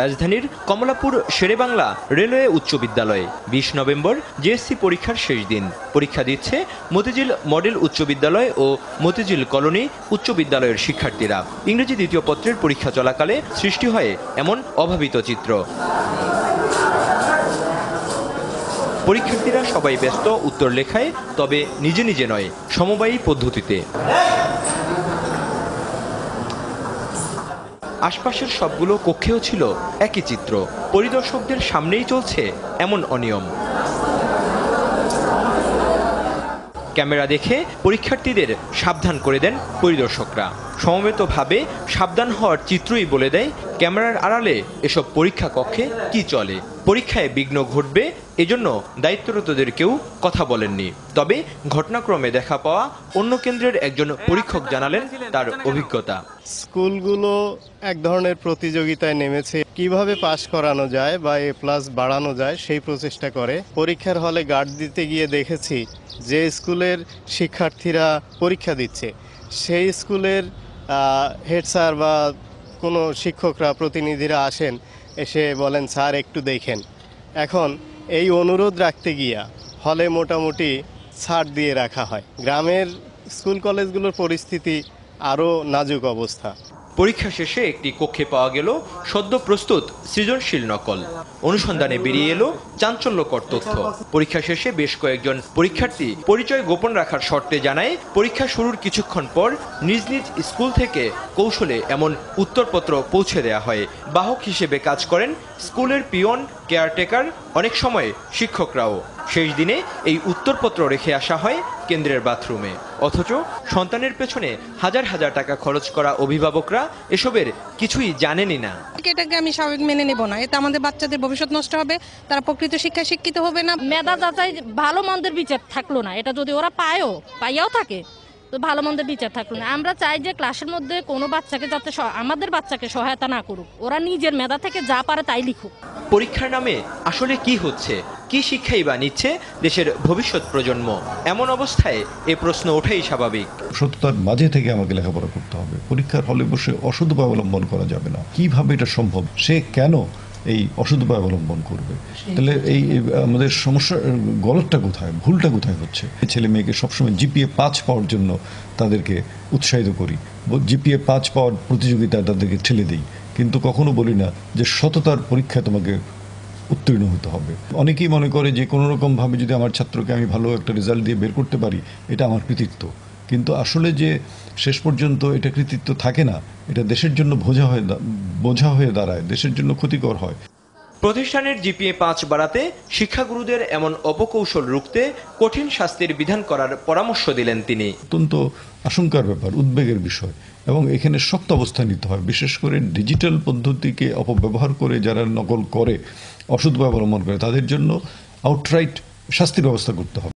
রাজধানীর কমলাপুর শেরেবাংলা রেলওয়ে উচ্চ বিদ্যালয়ে ২০ নভেম্বর জেএসসি পরীক্ষার শেষ দিন। পরীক্ষা দিচ্ছে মতিঝিল মডেল উচ্চ বিদ্যালয় ও মতিঝিল কলোনি উচ্চ বিদ্যালয়ের শিক্ষার্থীরা। ইংরেজি দ্বিতীয় পত্রের পরীক্ষা চলাকালে সৃষ্টি হয় এমন অভাবিত চিত্র। পরীক্ষার্থীরা সবাই ব্যস্ত উত্তর লেখায়, তবে নিজে নিজে নয়, সমবায়ী পদ্ধতিতে। আশপাশের সবগুলো কক্ষেও ছিল একই চিত্র। পরিদর্শকদের সামনেই চলছে এমন অনিয়ম। ক্যামেরা দেখে পরীক্ষার্থীদের সাবধান করে দেন পরিদর্শকরা। সমবেতভাবে সাবধান হওয়ার চিত্রই বলে দেয় ক্যামেরার আড়ালে এসব পরীক্ষা কক্ষে কি চলে। পরীক্ষায় বিঘ্ন ঘটবে এজন্য দায়িত্বরতদের কেউ কথা বলেননি। তবে ঘটনাক্রমে দেখা পাওয়া অন্য কেন্দ্রের একজন পরীক্ষক জানালেন তার অভিজ্ঞতা। স্কুলগুলো এক ধরনের প্রতিযোগিতায় নেমেছে, কিভাবে পাস করানো যায় বা A+ বাড়ানো যায় সেই প্রচেষ্টা করে। পরীক্ষার হলে গার্ড দিতে গিয়ে দেখেছি যে স্কুলের শিক্ষার্থীরা পরীক্ষা দিচ্ছে সেই স্কুলের হেড স্যার বা কোনো শিক্ষকরা প্রতিনিধিরা আসেন, এসে বলেন স্যার একটু দেখেন। এখন এই অনুরোধ রাখতে গিয়া হলে মোটামুটি ছাড় দিয়ে রাখা হয়। গ্রামের স্কুল কলেজগুলোর পরিস্থিতি আরও নাজুক অবস্থা। পরীক্ষা শেষে একটি কক্ষে পাওয়া গেল সদ্য প্রস্তুত সৃজনশীল নকল। অনুসন্ধানে বেরিয়ে এলো চাঞ্চল্যকর তথ্য। পরীক্ষা শেষে বেশ কয়েকজন পরীক্ষার্থী পরিচয় গোপন রাখার শর্তে জানায় পরীক্ষা শুরুর কিছুক্ষণ পর নিজ নিজ স্কুল থেকে কৌশলে এমন উত্তরপত্র পৌঁছে দেওয়া হয়। বাহক হিসেবে কাজ করেন স্কুলের পিয়ন, কেয়ারটেকার, অনেক সময় শিক্ষকরাও। শেষ দিনে এই উত্তরপত্র রেখে আসা হয় কেন্দ্রের বাথরুমে। অথচ সন্তানের পেছনে হাজার হাজার টাকা খরচ করা অভিভাবকরা এসবের কিছুই জানেনই না। এটাকে আমি স্বাভাবিক মেনে নেব না। এতে আমাদের বাচ্চাদের ভবিষ্যৎ নষ্ট হবে, তারা প্রকৃত শিক্ষায় শিক্ষিত হবে না। মেধা যাচাই ভালো মন্দের বিচার থাকলো না। এটা যদি ওরা পাইয়াও থাকে তো ভালো মন্দের বিচার থাকলো না। আমরা চাই যে ক্লাসের মধ্যে কোনো বাচ্চাকে যাতে আমাদের বাচ্চাকে সহায়তা না করুক, ওরা নিজের মেধা থেকে যা পারে তাই লিখুক। পরীক্ষার নামে আসলে কি হচ্ছে, কি শিক্ষাই বা নিচ্ছে দেশের ভবিষ্যৎ প্রজন্ম? এমন অবস্থায় এ প্রশ্ন ওঠাই স্বাভাবিক। সত্যতার মাঝে থেকে আমাকে লেখাপড়া করতে হবে। পরীক্ষার হলে বসে অসৎ উপায় অবলম্বন করা যাবে না। কিভাবে এটা সম্ভব? সে কেন এই অসৎ উপায় অবলম্বন করবে? তাহলে এই আমাদের সমস্যার গলতটা কোথায়, ভুলটা কোথায় হচ্ছে? ছেলে মেয়েকে সবসময় GPA 5 পাওয়ার জন্য তাদেরকে উৎসাহিত করি, GPA 5 পাওয়ার প্রতিযোগিতায় তাদেরকে ঠেলে দিই, কিন্তু কখনো বলি না যে সততার পরীক্ষায় তোমাকে উত্তীর্ণ হতে হবে। অনেকেই মনে করে যে কোনো রকমভাবে যদি আমার ছাত্রকে আমি ভালো একটা রেজাল্ট দিয়ে বের করতে পারি এটা আমার কৃতিত্ব, কিন্তু আসলে যে শেষ পর্যন্ত এটা কৃতিত্ব থাকে না, এটা দেশের জন্য বোঝা হয়ে দাঁড়ায়, দেশের জন্য ক্ষতিকর হয়। প্রতিষ্ঠানের GPA 5 বাড়াতে শিক্ষাগুরুদের এমন অপকৌশল রুখতে কঠিন শাস্তির বিধান করার পরামর্শ দিলেন তিনি। অত্যন্ত আশঙ্কার ব্যাপার, উদ্বেগের বিষয়, এবং এখানে শক্ত অবস্থান নিতে হয়। বিশেষ করে ডিজিটাল পদ্ধতিকে অপব্যবহার করে যারা নকল করে, অসৎ উপায় অবলম্বন করে, তাদের জন্য আউটরাইট শাস্তির ব্যবস্থা করতে হবে।